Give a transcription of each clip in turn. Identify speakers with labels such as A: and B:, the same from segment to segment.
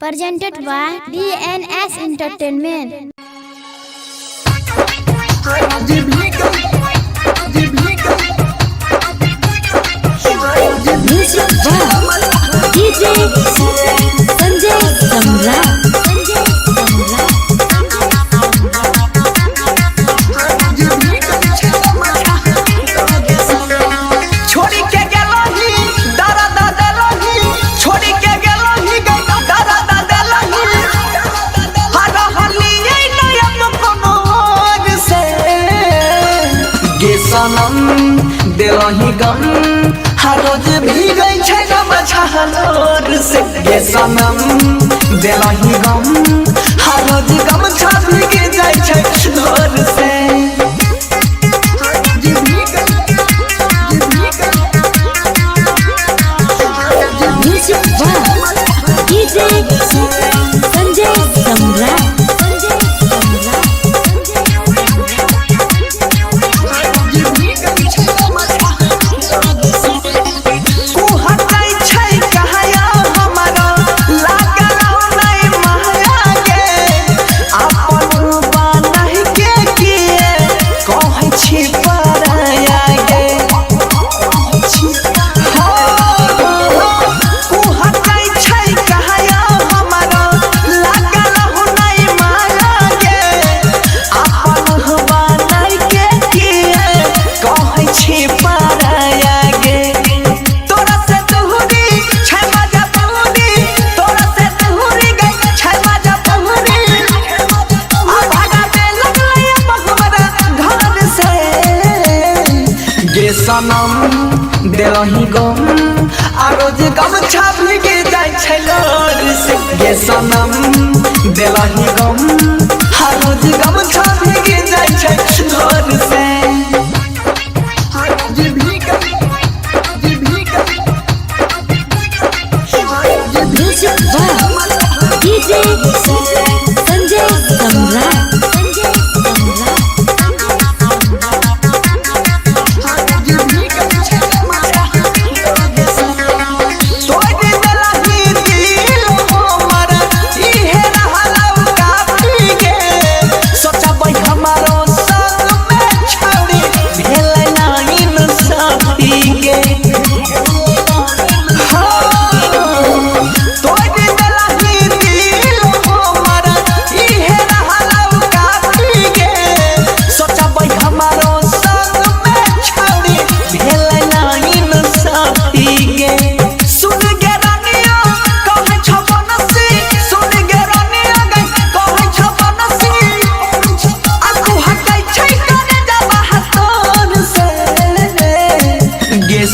A: Presented by DNS Entertainment.
B: Music by DJ Sanjay Samrat.
C: सनम दिलही गम हर रोज भीगै छै गम छहलोर से गे सनम दिलही गम हर रोज गम छा भीगे जाइ छै लोर से
B: Music by DJ Sanjay Samrat.
C: सनम दिलही गम आ रोज गम छा भीगे जाइ छै लोर से गे सनम दिलही गम आ रोज गम छा भीगे जाइ छै लोर से
B: Music by DJ Sanjay Samrat.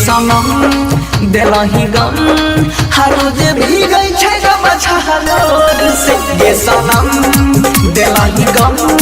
B: सनम दिलही गम हर रोज भीगै छै गम छहलोर से गे सनम दिलही गम